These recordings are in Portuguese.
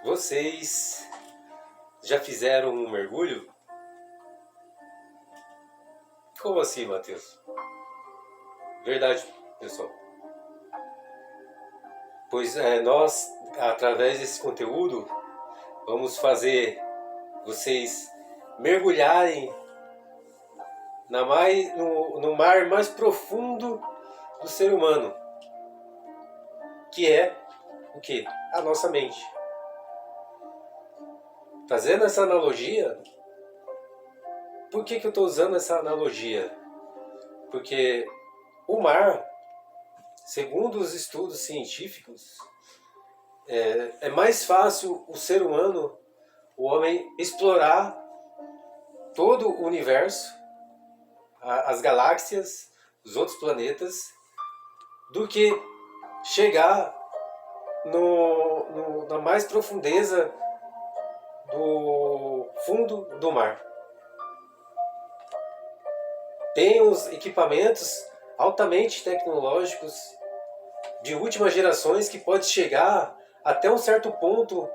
Vocês já fizeram um mergulho? Como assim, Matheus? Verdade, pessoal. Pois nós, através desse conteúdo, vamos fazer vocês mergulharem no mar mais profundo do ser humano, que é o quê? A nossa mente. Fazendo essa analogia, por que eu estou usando essa analogia? Porque o mar, segundo os estudos científicos, é mais fácil o ser humano, o homem, explorar todo o universo, as galáxias, os outros planetas, do que chegar na mais profundeza do fundo do mar. Tem os equipamentos altamente tecnológicos de últimas gerações que pode chegar até um certo ponto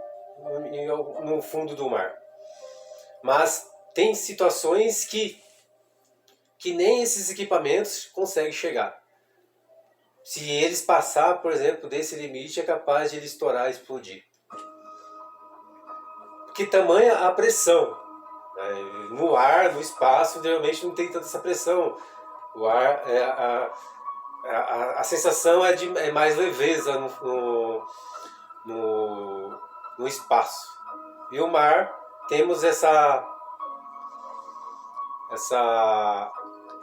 no fundo do mar. Mas tem situações que nem esses equipamentos conseguem chegar. Se eles passar, por exemplo, desse limite, é capaz de ele estourar e explodir. Que tamanha a pressão? No ar, no espaço, geralmente não tem tanta essa pressão. O ar, a sensação é mais leveza no espaço. E o mar, temos essa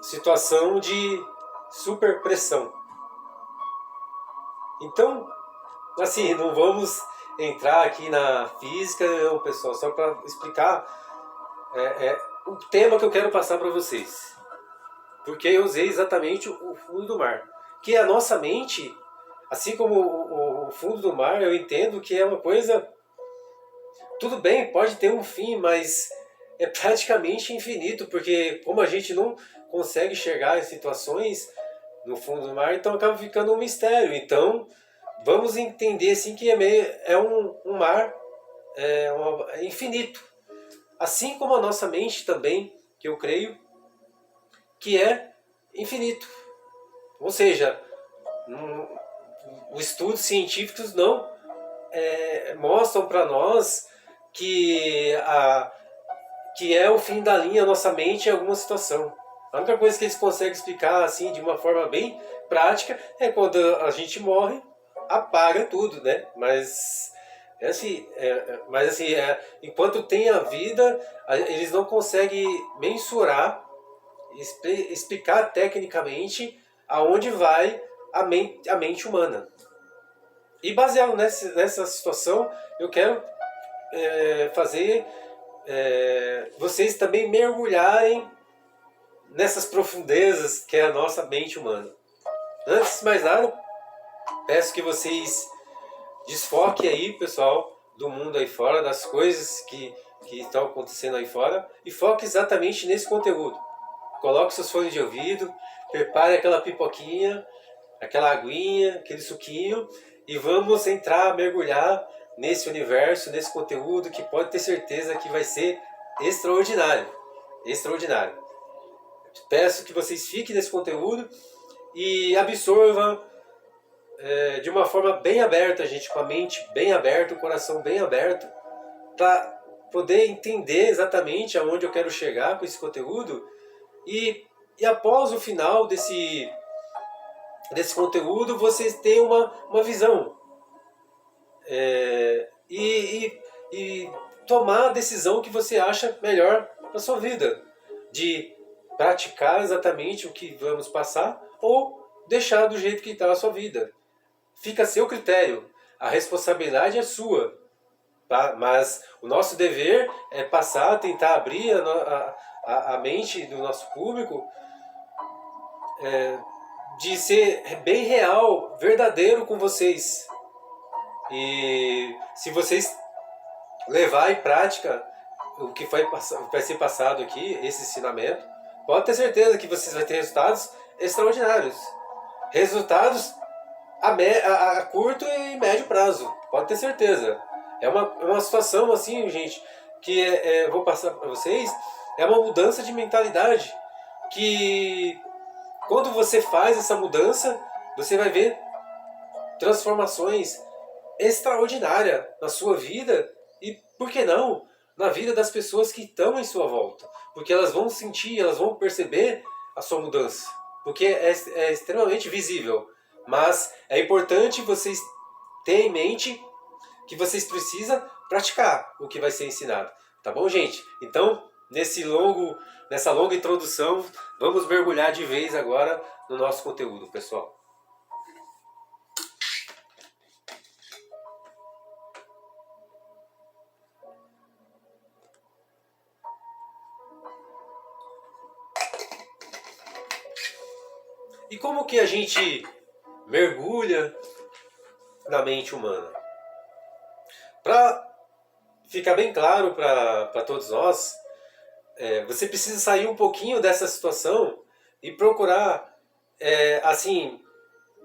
situação de superpressão. Então, assim, não vamos entrar aqui na física, não, pessoal, só para explicar o tema que eu quero passar para vocês. Porque eu usei exatamente o fundo do mar. Que a nossa mente, assim como o fundo do mar, eu entendo que é uma coisa... Tudo bem, pode ter um fim, mas é praticamente infinito, porque como a gente não consegue chegar em situações no fundo do mar, então acaba ficando um mistério. Então, vamos entender assim que é um mar infinito. Assim como a nossa mente também, que eu creio, que é infinito. Ou seja, os estudos científicos não mostram para nós que é o fim da linha a nossa mente em alguma situação. A única coisa que eles conseguem explicar assim de uma forma bem prática é quando a gente morre, apaga tudo, né? Mas enquanto tem a vida, eles não conseguem mensurar, explicar tecnicamente aonde vai a mente humana. E baseado nessa situação, eu quero fazer vocês também mergulharem nessas profundezas que é a nossa mente humana. Antes de mais nada, peço que vocês desfoquem aí, pessoal, do mundo aí fora, das coisas que estão acontecendo aí fora, e foque exatamente nesse conteúdo. Coloque seus fones de ouvido, prepare aquela pipoquinha, aquela aguinha, aquele suquinho, e vamos mergulhar nesse universo, nesse conteúdo que pode ter certeza que vai ser extraordinário. Extraordinário. Peço que vocês fiquem nesse conteúdo e absorvam de uma forma bem aberta, gente, com a mente bem aberta, o coração bem aberto, para poder entender exatamente aonde eu quero chegar com esse conteúdo e após o final desse conteúdo vocês têm uma visão e tomar a decisão que você acha melhor para sua vida, de praticar exatamente o que vamos passar ou deixar do jeito que está a sua vida. Fica a seu critério, a responsabilidade é sua, tá? Mas o nosso dever é tentar abrir a mente do nosso público, de ser bem real, verdadeiro com vocês. E se vocês levar em prática o que vai ser passado aqui, esse ensinamento, pode ter certeza que vocês vão ter resultados extraordinários. Resultados a curto e médio prazo, pode ter certeza. É uma situação assim, gente, que eu vou passar para vocês, é uma mudança de mentalidade, que quando você faz essa mudança, você vai ver transformações extraordinárias na sua vida e, por que não, na vida das pessoas que estão em sua volta. Porque elas vão sentir, elas vão perceber a sua mudança. Porque é extremamente visível. Mas é importante vocês terem em mente que vocês precisam praticar o que vai ser ensinado. Tá bom, gente? Então, nessa longa introdução, vamos mergulhar de vez agora no nosso conteúdo, pessoal. E como que a gente mergulha na mente humana? Para ficar bem claro para todos nós, você precisa sair um pouquinho dessa situação e procurar, assim,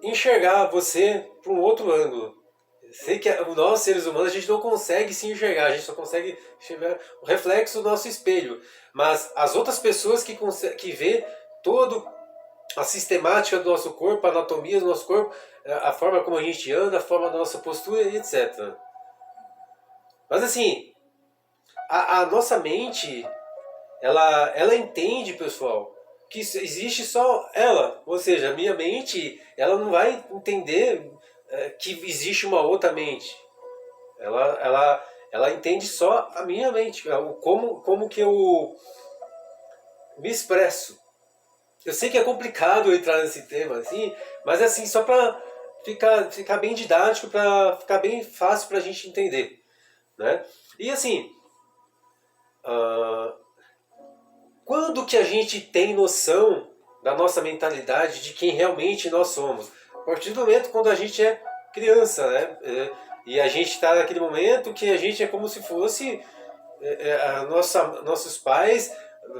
enxergar você para um outro ângulo. Sei que nós, seres humanos, a gente não consegue se enxergar, a gente só consegue enxergar o reflexo do nosso espelho. Mas as outras pessoas que vê todo a sistemática do nosso corpo, a anatomia do nosso corpo, a forma como a gente anda, a forma da nossa postura, etc. Mas assim, a nossa mente, ela entende, pessoal, que existe só ela. Ou seja, a minha mente, ela não vai entender que existe uma outra mente. Ela entende só a minha mente, como que eu me expresso. Eu sei que é complicado entrar nesse tema, assim, mas assim, só para ficar bem didático, para ficar bem fácil para a gente entender, né? E assim, quando que a gente tem noção da nossa mentalidade, de quem realmente nós somos? A partir do momento quando a gente é criança, né? E a gente está naquele momento que a gente é como se fosse nossos pais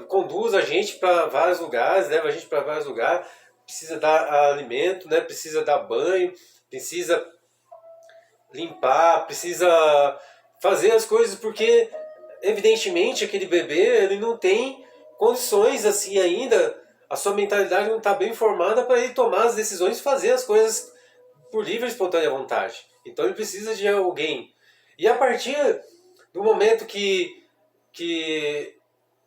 conduz a gente para vários lugares, leva a gente para vários lugares, precisa dar alimento, né? Precisa dar banho, precisa limpar, precisa fazer as coisas, porque evidentemente aquele bebê ele não tem condições assim ainda, a sua mentalidade não está bem formada para ele tomar as decisões e fazer as coisas por livre e espontânea vontade. Então ele precisa de alguém. E a partir do momento que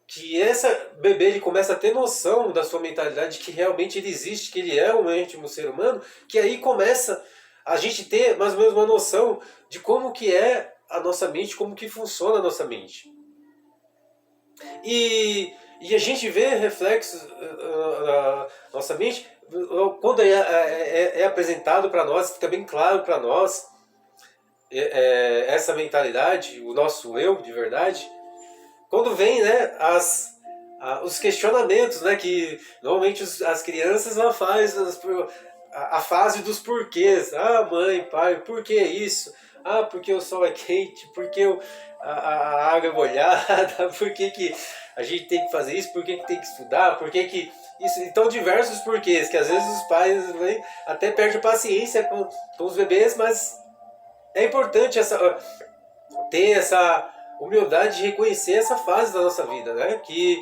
esse bebê ele começa a ter noção da sua mentalidade, de que realmente ele existe, que ele é um íntimo ser humano, que aí começa a gente ter mais ou menos uma noção de como que é a nossa mente, como que funciona a nossa mente. E a gente vê reflexos na nossa mente, quando é apresentado para nós, fica bem claro para nós essa mentalidade, o nosso eu de verdade, quando vem, né, os questionamentos, né, que normalmente as crianças não fazem a fase dos porquês. Ah, mãe, pai, por que isso? Ah, porque o sol é quente, porque a água é molhada, por que a gente tem que fazer isso, por que tem que estudar, por que isso. Então, diversos porquês, que às vezes os pais até perdem paciência com os bebês, mas é importante ter essa humildade de reconhecer essa fase da nossa vida, né? Que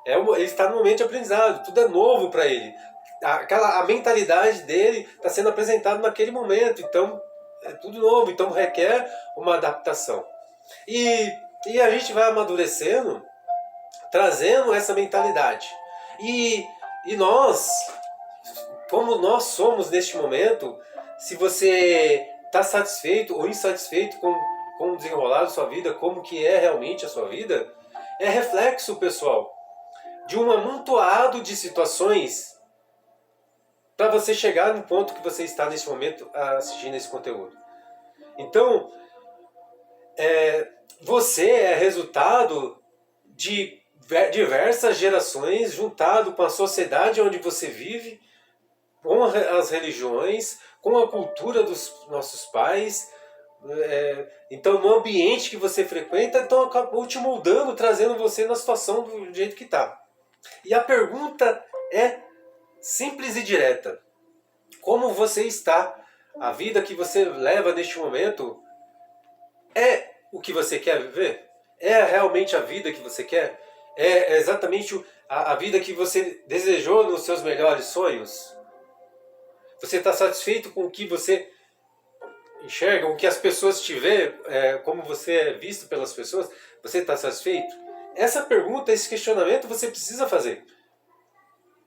ele está no momento de aprendizado, tudo é novo para ele. A mentalidade dele está sendo apresentada naquele momento, então é tudo novo, então requer uma adaptação. E a gente vai amadurecendo, trazendo essa mentalidade. E nós, como nós somos neste momento, se você está satisfeito ou insatisfeito com o desenrolar da sua vida, como que é realmente a sua vida, é reflexo, pessoal, de um amontoado de situações para você chegar no ponto que você está nesse momento assistindo esse conteúdo. Então, você é resultado de diversas gerações juntado com a sociedade onde você vive, com as religiões, com a cultura dos nossos pais. Então, no ambiente que você frequenta, então acabou te moldando, trazendo você na situação do jeito que está. E a pergunta é simples e direta. Como você está? A vida que você leva neste momento é o que você quer viver? É realmente a vida que você quer? É exatamente a vida que você desejou nos seus melhores sonhos? Você está satisfeito com o que você enxerga, com o que as pessoas te veem, como você é visto pelas pessoas? Você está satisfeito? Essa pergunta, esse questionamento você precisa fazer.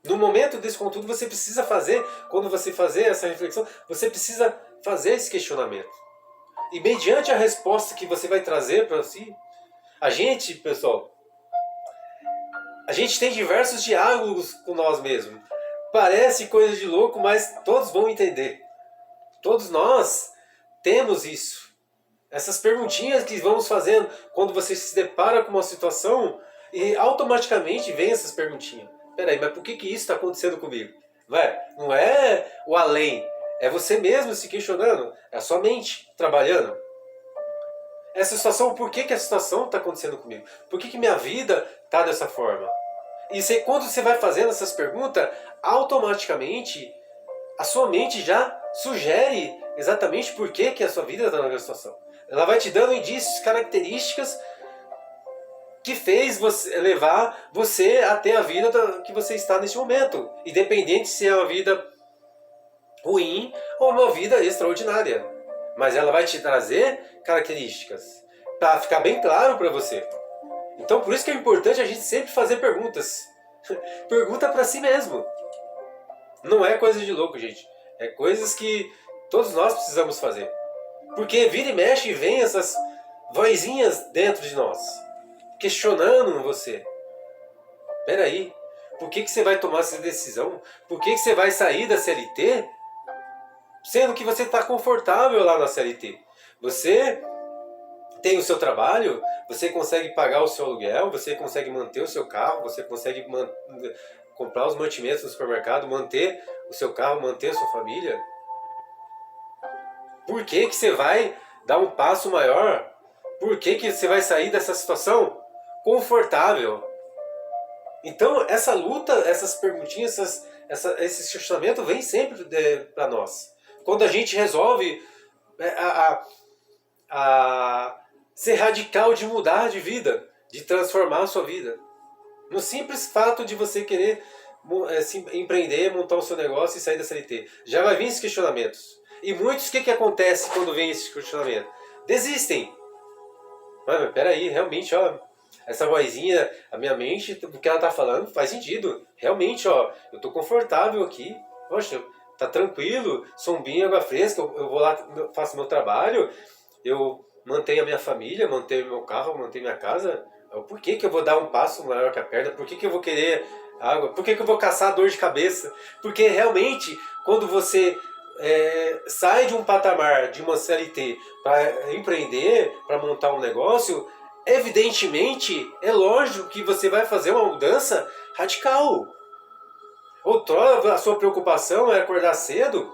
No momento desse conteúdo você precisa fazer, quando você fazer essa reflexão, você precisa fazer esse questionamento. E mediante a resposta que você vai trazer para si, a gente, pessoal, a gente tem diversos diálogos com nós mesmos. Parece coisa de louco, mas todos vão entender. Todos nós temos isso. Essas perguntinhas que vamos fazendo quando você se depara com uma situação e automaticamente vem essas perguntinhas. Peraí, mas por que isso está acontecendo comigo? Não é o além, é você mesmo se questionando, é a sua mente trabalhando. Essa situação, por que a situação está acontecendo comigo? Por que minha vida está dessa forma? E quando você vai fazendo essas perguntas, automaticamente a sua mente já sugere exatamente por que a sua vida está naquela situação. Ela vai te dando indícios, características que fez você levar você até a vida que você está nesse momento. Independente se é uma vida ruim ou uma vida extraordinária. Mas ela vai te trazer características para ficar bem claro para você. Então por isso que é importante a gente sempre fazer perguntas. Pergunta para si mesmo. Não é coisa de louco, gente. É coisas que todos nós precisamos fazer. Porque vira e mexe e vem essas vozinhas dentro de nós, questionando você. Peraí, por que você vai tomar essa decisão? Por que você vai sair da CLT? Sendo que você está confortável lá na CLT. Você tem o seu trabalho, você consegue pagar o seu aluguel, você consegue manter o seu carro, você consegue comprar os mantimentos no supermercado, manter o seu carro, manter a sua família. Por que você vai dar um passo maior? Por que você vai sair dessa situação confortável? Então, essa luta, essas perguntinhas, esse questionamento vem sempre para nós. Quando a gente resolve ser radical de mudar de vida, de transformar a sua vida. No simples fato de você querer empreender, montar o seu negócio e sair da CLT. Já vai vir esses questionamentos. E muitos, o que acontece quando vem esse questionamento? Desistem. Mas peraí, realmente, ó, essa vozinha, a minha mente, o que ela tá falando faz sentido. Realmente, ó, eu tô confortável aqui. Poxa, tá tranquilo, sombinho, água fresca, eu vou lá, faço meu trabalho, eu mantenho a minha família, mantenho meu carro, mantenho minha casa. Por que eu vou dar um passo maior que a perna? Por que eu vou querer água? Por que eu vou caçar dor de cabeça? Porque realmente, quando você sai de um patamar, de uma CLT, para empreender, para montar um negócio, evidentemente, é lógico que você vai fazer uma mudança radical. Outrora, a sua preocupação é acordar cedo,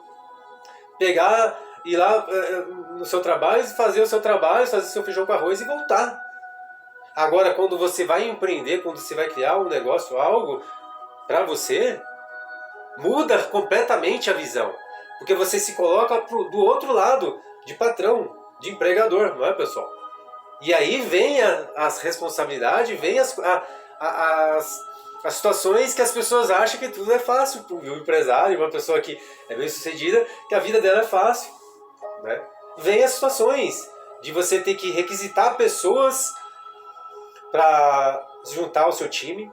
pegar, ir lá no seu trabalho, fazer o seu trabalho, fazer seu feijão com arroz e voltar. Agora, quando você vai empreender, quando você vai criar um negócio, algo para você, muda completamente a visão. Porque você se coloca do outro lado, de patrão, de empregador, não é, pessoal? E aí vem as responsabilidades, vem as situações que as pessoas acham que tudo é fácil. O empresário, uma pessoa que é bem sucedida, que a vida dela é fácil. Né? Vem as situações de você ter que requisitar pessoas para se juntar ao seu time,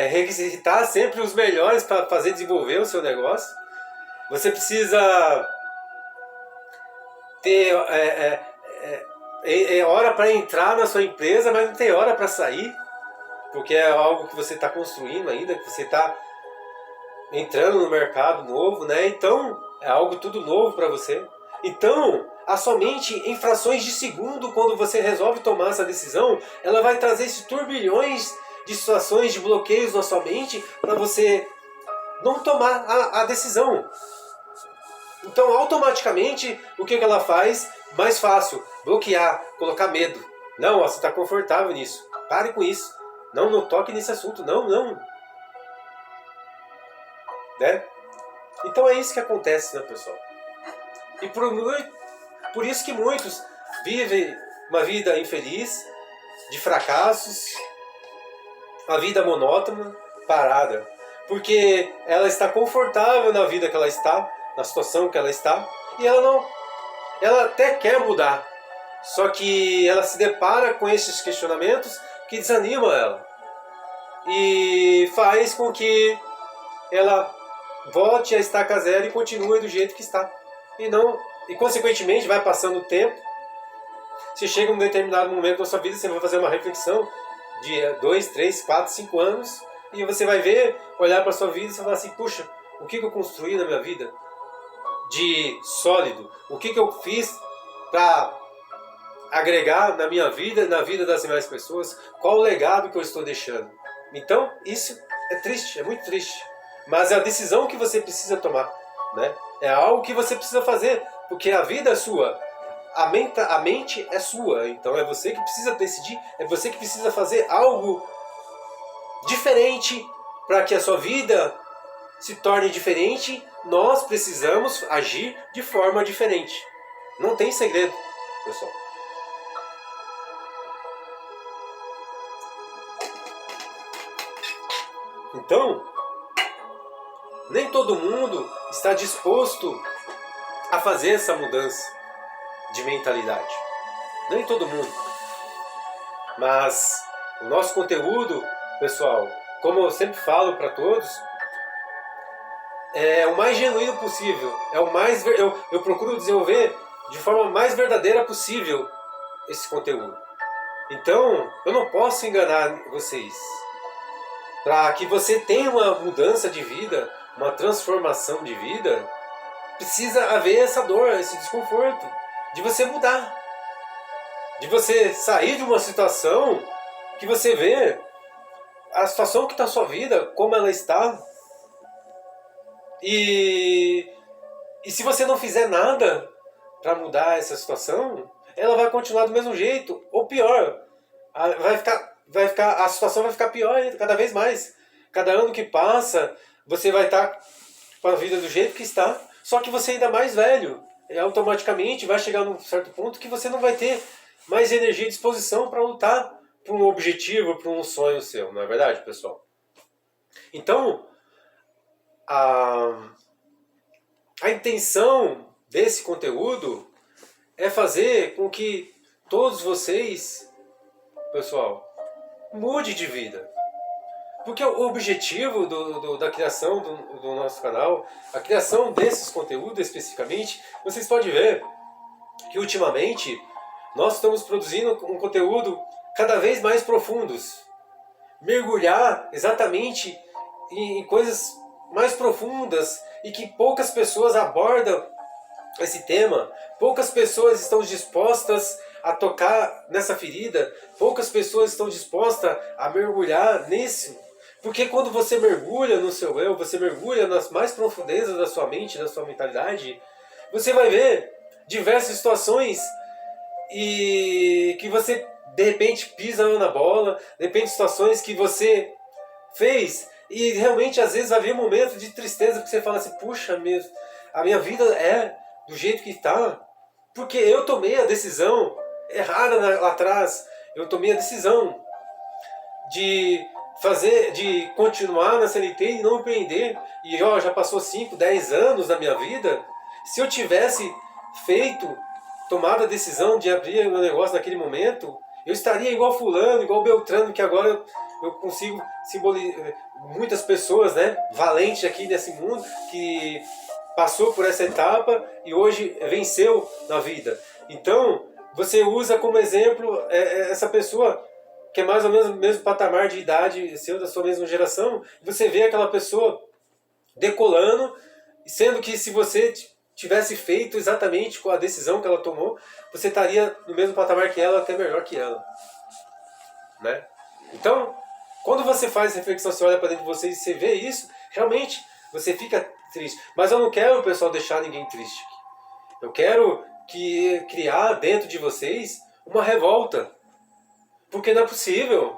requisitar sempre os melhores para fazer desenvolver o seu negócio. Você precisa ter hora para entrar na sua empresa, mas não tem hora para sair, porque é algo que você está construindo ainda, que você está entrando no mercado novo, né? Então é algo tudo novo para você. Então, a sua mente, em frações de segundo, quando você resolve tomar essa decisão, ela vai trazer esses turbilhões de situações, de bloqueios na sua mente para você não tomar a decisão. Então, automaticamente, o que ela faz? Mais fácil, bloquear, colocar medo. Não, você está confortável nisso. Pare com isso. Não toque nesse assunto. Não. Né? Então é isso que acontece, né, pessoal? E por isso que muitos vive uma vida infeliz, de fracassos, uma vida monótona, parada. Porque ela está confortável na vida que ela está, na situação que ela está, e ela até quer mudar. Só que ela se depara com esses questionamentos que desanimam ela. E faz com que ela volte a estaca zero e continue do jeito que está. E consequentemente vai passando o tempo. Você chega em um determinado momento da sua vida, você vai fazer uma reflexão de 2, 3, 4, 5 anos, e você vai ver, olhar para a sua vida e você vai falar assim, puxa, o que eu construí na minha vida de sólido? O que eu fiz para agregar na minha vida, na vida das demais pessoas? Qual o legado que eu estou deixando? Então, isso é triste, é muito triste. Mas é a decisão que você precisa tomar, né? É algo que você precisa fazer, porque a vida é sua. A mente é sua, então é você que precisa decidir, é você que precisa fazer algo diferente para que a sua vida se torne diferente. Nós precisamos agir de forma diferente. Não tem segredo, pessoal. Então, nem todo mundo está disposto a fazer essa mudança de mentalidade. Nem todo mundo. Mas o nosso conteúdo, pessoal, como eu sempre falo para todos, é o mais genuíno possível. Eu procuro desenvolver de forma mais verdadeira possível esse conteúdo. Então, eu não posso enganar vocês. Para que você tenha uma mudança de vida, uma transformação de vida, precisa haver essa dor, esse desconforto, de você mudar. De você sair de uma situação que você vê a situação que está na sua vida, como ela está. E se você não fizer nada para mudar essa situação, ela vai continuar do mesmo jeito, ou pior. A situação vai ficar pior cada vez mais. Cada ano que passa, você vai estar com a vida do jeito que está, só que você ainda mais velho. E automaticamente vai chegar num certo ponto que você não vai ter mais energia e disposição para lutar por um objetivo, por um sonho seu. Não é verdade, pessoal? Então, a intenção desse conteúdo é fazer com que todos vocês, pessoal, mude de vida. Porque o objetivo da criação do nosso canal, a criação desses conteúdos especificamente, vocês podem ver que ultimamente nós estamos produzindo um conteúdo cada vez mais profundos. Mergulhar exatamente em coisas mais profundas e que poucas pessoas abordam esse tema. Poucas pessoas estão dispostas a tocar nessa ferida. Poucas pessoas estão dispostas a mergulhar nisso. Porque quando você mergulha no seu eu, você mergulha nas mais profundezas da sua mente, da sua mentalidade, você vai ver diversas situações e que você de repente pisa na bola, de repente situações que você fez e realmente às vezes vai haver momentos de tristeza que você fala assim, puxa, a minha vida é do jeito que está, porque eu tomei a decisão errada lá atrás, eu tomei a decisão de continuar na CLT e não empreender, e já passou 5, 10 anos da minha vida. Se eu tivesse tomado a decisão de abrir o meu negócio naquele momento, eu estaria igual fulano, igual Beltrano, que agora eu consigo simbolizar muitas pessoas, né, valentes aqui nesse mundo, que passou por essa etapa e hoje venceu na vida. Então, você usa como exemplo essa pessoa que é mais ou menos o mesmo patamar de idade seu, da sua mesma geração, e você vê aquela pessoa decolando, sendo que se você tivesse feito exatamente com a decisão que ela tomou, você estaria no mesmo patamar que ela, até melhor que ela. Né? Então, quando você faz reflexão, você olha para dentro de você e você vê isso, realmente você fica triste. Mas eu não quero, pessoal, deixar ninguém triste. Eu quero criar dentro de vocês uma revolta. Porque não é possível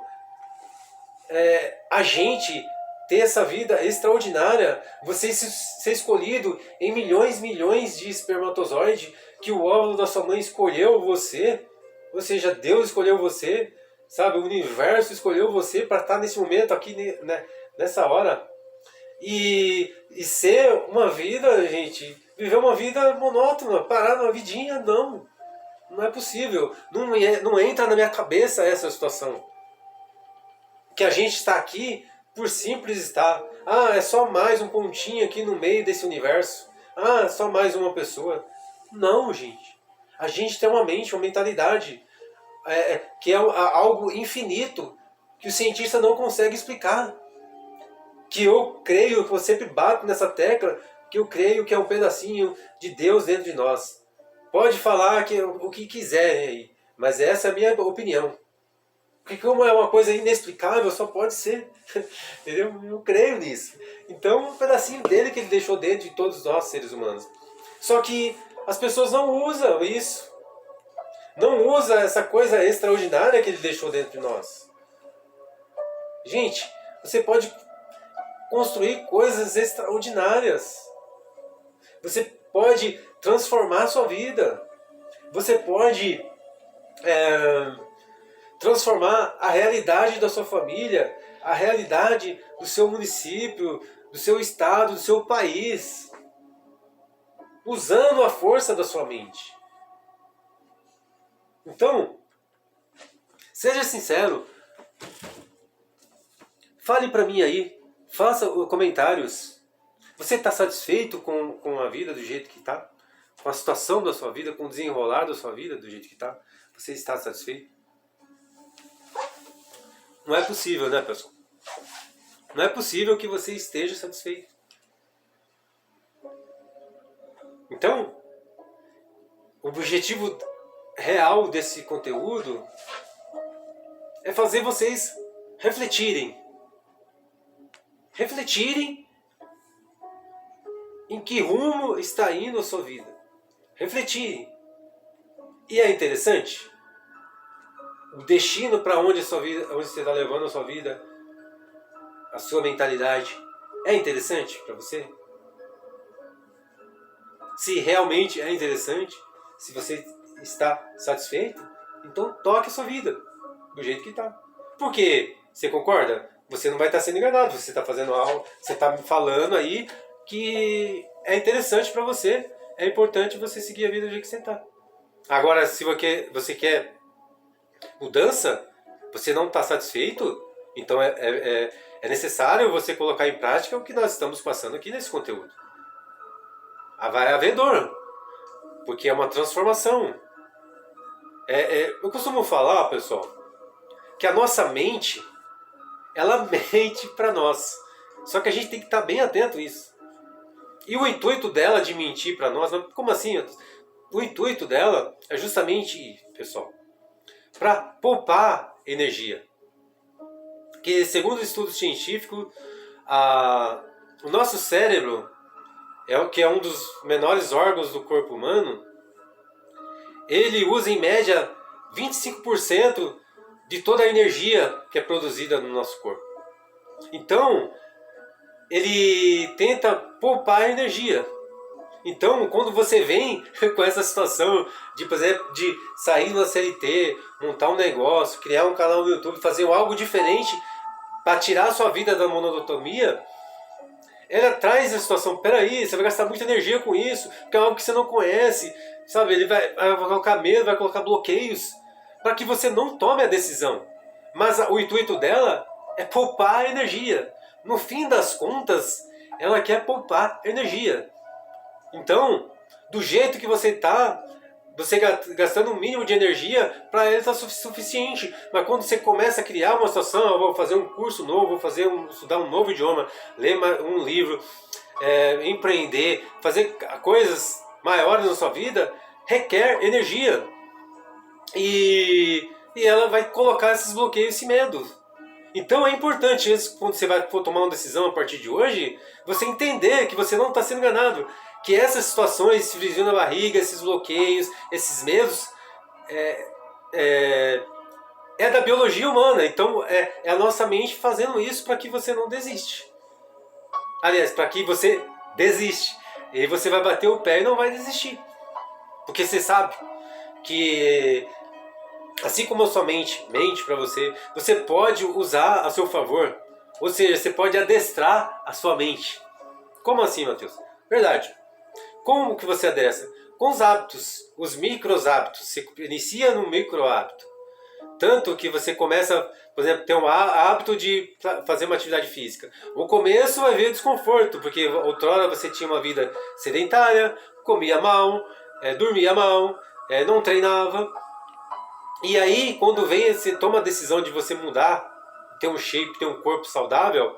a gente ter essa vida extraordinária, você ser escolhido em milhões de espermatozoides, que o óvulo da sua mãe escolheu você, ou seja, Deus escolheu você, sabe? O universo escolheu você para estar nesse momento aqui, né, nessa hora. E ser uma vida, gente, viver uma vida monótona, parar numa vidinha, não. Não é possível. Não entra na minha cabeça essa situação. Que a gente está aqui por simples estar. Ah, é só mais um pontinho aqui no meio desse universo. Ah, é só mais uma pessoa. Não, gente. A gente tem uma mente, uma mentalidade que é algo infinito que o cientista não consegue explicar. Que eu creio, que eu sempre bato nessa tecla, que eu creio que é um pedacinho de Deus dentro de nós. Pode falar o que quiser aí, mas essa é a minha opinião. Porque como é uma coisa inexplicável, só pode ser. Entendeu? Eu creio nisso. Então, um pedacinho dele que ele deixou dentro de todos nós, seres humanos. Só que as pessoas não usam isso. Não usam essa coisa extraordinária que ele deixou dentro de nós. Gente, você pode construir coisas extraordinárias. Você pode transformar a sua vida. Você pode transformar a realidade da sua família, a realidade do seu município, do seu estado, do seu país, usando a força da sua mente. Então, seja sincero, fale para mim aí, faça comentários. Você está satisfeito com a vida do jeito que está? Com a situação da sua vida, com o desenrolar da sua vida do jeito que está? Você está satisfeito? Não é possível, né, pessoal? Não é possível que você esteja satisfeito. Então, o objetivo real desse conteúdo é fazer vocês refletirem. Refletirem em que rumo está indo a sua vida. Refletirem. E é interessante o destino para onde a sua vida, onde você está levando a sua vida, a sua mentalidade. É interessante para você? Se realmente é interessante, se você está satisfeito, então toque a sua vida do jeito que está. Porque, você concorda? Você não vai estar sendo enganado. Você está fazendo algo, você está me falando aí que é interessante para você. É importante você seguir a vida do jeito que você está. Agora, se você quer mudança, você não está satisfeito, então é necessário você colocar em prática o que nós estamos passando aqui nesse conteúdo. Vai haver dor, porque é uma transformação. Eu costumo falar, pessoal, que a nossa mente, ela mente para nós. Só que a gente tem que estar bem atento a isso. E o intuito dela de mentir para nós, como assim? O intuito dela é justamente, pessoal, para poupar energia. Porque, segundo estudos científicos, o nosso cérebro, que é um dos menores órgãos do corpo humano, ele usa em média 25% de toda a energia que é produzida no nosso corpo. Então, ele tenta poupar energia. Então, quando você vem com essa situação de, por exemplo, de sair da CLT, montar um negócio, criar um canal no YouTube, fazer algo diferente para tirar a sua vida da monotonia, ela traz a situação, peraí, você vai gastar muita energia com isso, porque é algo que você não conhece, sabe? Ele vai colocar medo, vai colocar bloqueios, para que você não tome a decisão. Mas o intuito dela é poupar energia. No fim das contas, ela quer poupar energia. Então, do jeito que você está, você gastando o mínimo de energia, para ele está suficiente. Mas quando você começa a criar uma situação, eu vou fazer um curso novo, vou estudar um novo idioma, ler um livro, empreender, fazer coisas maiores na sua vida, requer energia. E ela vai colocar esses bloqueios, esse medo. Então é importante, quando você for tomar uma decisão a partir de hoje, você entender que você não está sendo enganado. Que essas situações, esse friozinho na barriga, esses bloqueios, esses medos, é da biologia humana. Então é a nossa mente fazendo isso para que você não desiste. Aliás, para que você desiste. E aí você vai bater o pé e não vai desistir. Porque você sabe que, assim como a sua mente mente para você, você pode usar a seu favor. Ou seja, você pode adestrar a sua mente. Como assim, Matheus? Verdade. Como que você adestra? Com os hábitos, os micros hábitos. Você inicia no micro hábito. Tanto que você começa, por exemplo, ter um hábito de fazer uma atividade física. No começo vai ver desconforto, porque outrora você tinha uma vida sedentária, comia mal, dormia mal, não treinava. E aí, quando vem, você toma a decisão de você mudar, ter um shape, ter um corpo saudável,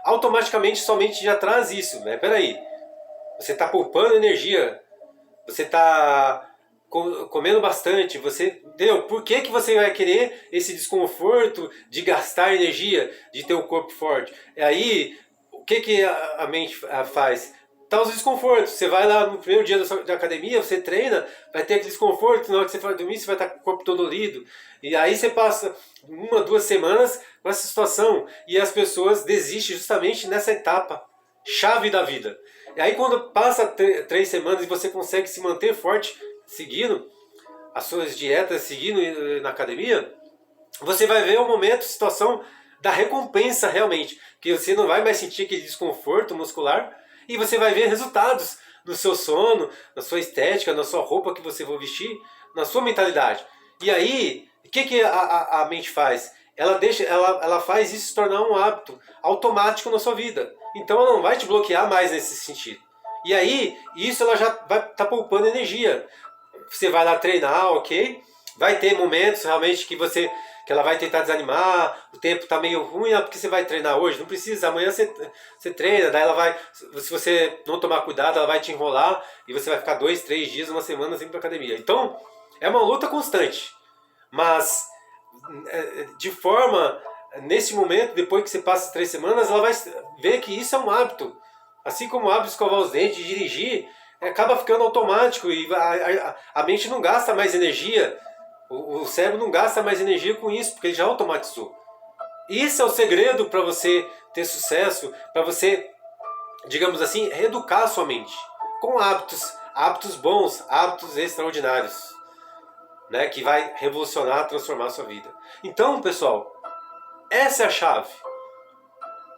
automaticamente sua mente já traz isso, né? Peraí, você está poupando energia, você está comendo bastante, você, entendeu? Por que você vai querer esse desconforto de gastar energia, de ter um corpo forte? E aí, o que a mente faz? Tá os desconfortos. Você vai lá no primeiro dia da academia, você treina, vai ter aquele desconforto, na hora que você for dormir, você vai estar com o corpo todo dolido. E aí você passa 1, 2 semanas com essa situação. E as pessoas desistem justamente nessa etapa chave da vida. E aí quando passa 3 semanas e você consegue se manter forte, seguindo as suas dietas, seguindo na academia, você vai ver o momento, situação da recompensa realmente. Que você não vai mais sentir aquele desconforto muscular e você vai ver resultados no seu sono, na sua estética, na sua roupa que você vai vestir, na sua mentalidade. E aí, o que a mente faz? Ela faz isso se tornar um hábito automático na sua vida. Então ela não vai te bloquear mais nesse sentido. E aí, isso ela já vai estar poupando energia. Você vai lá treinar, ok? Vai ter momentos realmente que ela vai tentar desanimar, o tempo está meio ruim, porque você vai treinar hoje? Não precisa, amanhã você treina, daí ela vai, se você não tomar cuidado, ela vai te enrolar e você vai ficar 2, 3 dias, uma semana sem ir para academia. Então, é uma luta constante. Mas, de forma, nesse momento, depois que você passa 3 semanas, ela vai ver que isso é um hábito. Assim como o hábito de escovar os dentes, de dirigir, acaba ficando automático e a mente não gasta mais energia, o cérebro não gasta mais energia com isso, porque ele já automatizou. Isso é o segredo para você ter sucesso, para você, digamos assim, reeducar a sua mente com hábitos bons, hábitos extraordinários, né, que vai revolucionar, transformar a sua vida. Então, pessoal, essa é a chave.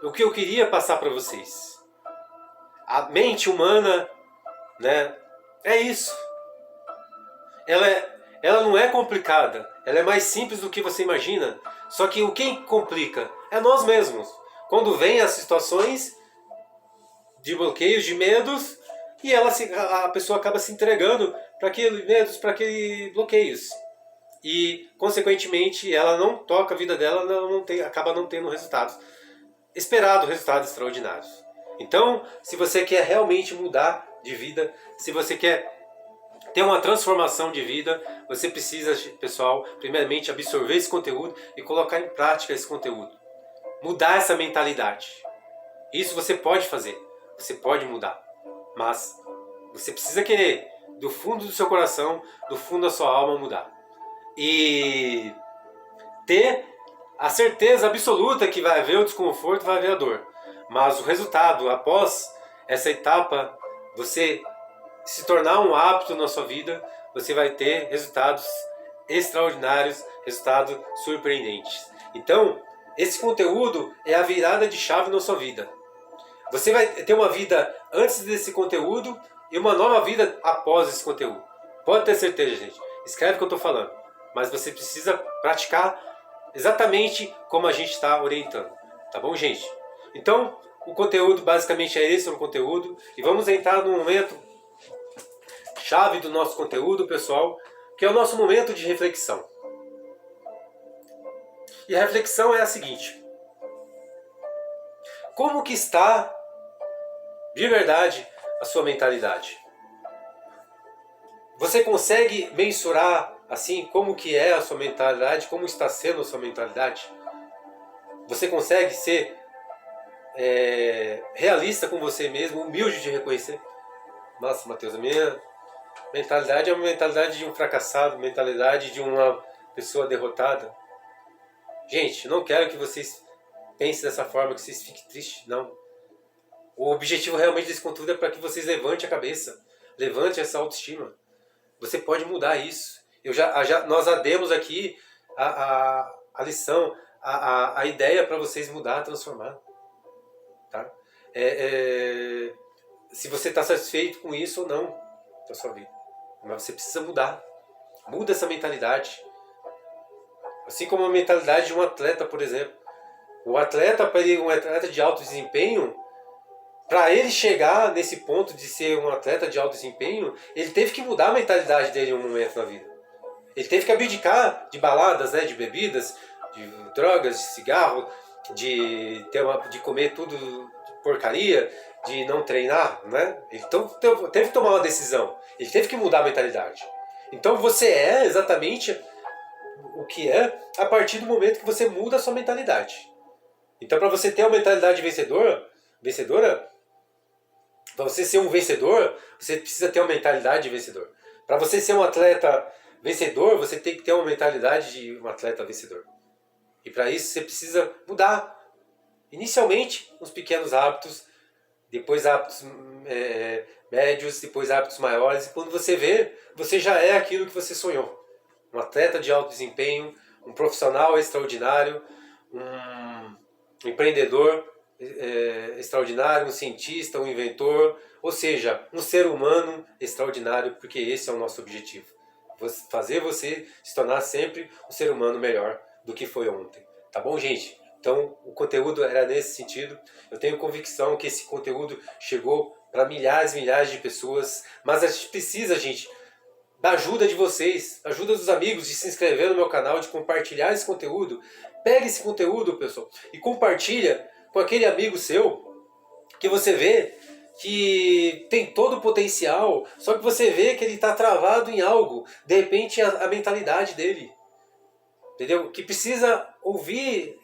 O que eu queria passar para vocês. A mente humana, né, é isso. Ela não é complicada, ela é mais simples do que você imagina. Só que o que complica é nós mesmos. Quando vem as situações de bloqueios, de medos, e a pessoa acaba se entregando para aqueles medos, para aqueles bloqueios. E, consequentemente, ela não toca a vida dela, acaba não tendo resultados resultados extraordinários. Então, se você quer realmente mudar de vida, se você quer ter uma transformação de vida, você precisa, pessoal, primeiramente absorver esse conteúdo e colocar em prática esse conteúdo. Mudar essa mentalidade. Isso você pode fazer, você pode mudar, mas você precisa querer, do fundo do seu coração, do fundo da sua alma, mudar. E ter a certeza absoluta que vai haver o desconforto, vai haver a dor. Mas o resultado, após essa etapa, você se tornar um hábito na sua vida, você vai ter resultados extraordinários, resultados surpreendentes. Então, esse conteúdo é a virada de chave na sua vida. Você vai ter uma vida antes desse conteúdo e uma nova vida após esse conteúdo. Pode ter certeza, gente. Escreve o que eu estou falando. Mas você precisa praticar exatamente como a gente está orientando. Tá bom, gente? Então, o conteúdo basicamente é esse, o conteúdo. E vamos entrar no momento chave do nosso conteúdo, pessoal, que é o nosso momento de reflexão. E a reflexão é a seguinte: como que está de verdade a sua mentalidade? Você consegue mensurar assim como que é a sua mentalidade, como está sendo a sua mentalidade? Você consegue ser realista com você mesmo, humilde de reconhecer? Nossa, Matheus, a minha mentalidade é uma mentalidade de um fracassado, mentalidade de uma pessoa derrotada. Gente, não quero que vocês pensem dessa forma, que vocês fiquem tristes, não. O objetivo realmente desse conteúdo é para que vocês levantem a cabeça, levante essa autoestima. Você pode mudar isso. Nós já demos aqui a lição, a ideia para vocês mudar, transformar. Tá? Se você está satisfeito com isso ou não na sua vida. Mas você precisa mudar. Muda essa mentalidade. Assim como a mentalidade de um atleta, por exemplo. Um atleta de alto desempenho, para ele chegar nesse ponto de ser um atleta de alto desempenho, ele teve que mudar a mentalidade dele em um momento na vida. Ele teve que abdicar de baladas, né, de bebidas, de drogas, de cigarro, de comer tudo de porcaria, de não treinar, né? Então teve que tomar uma decisão. Ele teve que mudar a mentalidade. Então você é exatamente o que é a partir do momento que você muda a sua mentalidade. Então, para você ter uma mentalidade vencedora, para você ser um vencedor, você precisa ter uma mentalidade de vencedor. Para você ser um atleta vencedor, você tem que ter uma mentalidade de um atleta vencedor. E para isso você precisa mudar. Inicialmente, uns pequenos hábitos, depois hábitos médios, depois hábitos maiores. E quando você vê, você já é aquilo que você sonhou. Um atleta de alto desempenho, um profissional extraordinário, um empreendedor extraordinário, um cientista, um inventor, ou seja, um ser humano extraordinário, porque esse é o nosso objetivo. Fazer você se tornar sempre um ser humano melhor do que foi ontem. Tá bom, gente? Então, o conteúdo era nesse sentido. Eu tenho convicção que esse conteúdo chegou para milhares e milhares de pessoas, mas a gente precisa, gente, da ajuda de vocês, ajuda dos amigos, de se inscrever no meu canal, de compartilhar esse conteúdo. Pega esse conteúdo, pessoal, e compartilha com aquele amigo seu que você vê que tem todo o potencial, só que você vê que ele está travado em algo, de repente a mentalidade dele, entendeu? Que precisa ouvir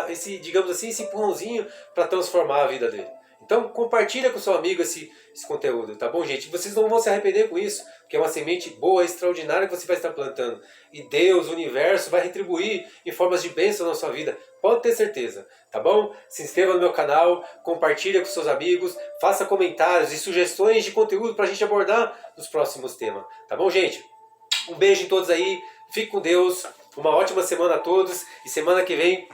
esse, digamos assim, esse empurrãozinho para transformar a vida dele. Então compartilha com seu amigo esse conteúdo, tá bom, gente? Vocês não vão se arrepender com isso, porque é uma semente boa, extraordinária que você vai estar plantando. E Deus, o universo, vai retribuir em formas de bênção na sua vida. Pode ter certeza, tá bom? Se inscreva no meu canal, compartilha com seus amigos, faça comentários e sugestões de conteúdo para a gente abordar nos próximos temas. Tá bom, gente? Um beijo em todos aí, fique com Deus, uma ótima semana a todos e semana que vem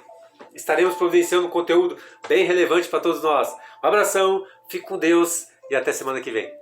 estaremos providenciando um conteúdo bem relevante para todos nós. Um abração, fique com Deus e até semana que vem.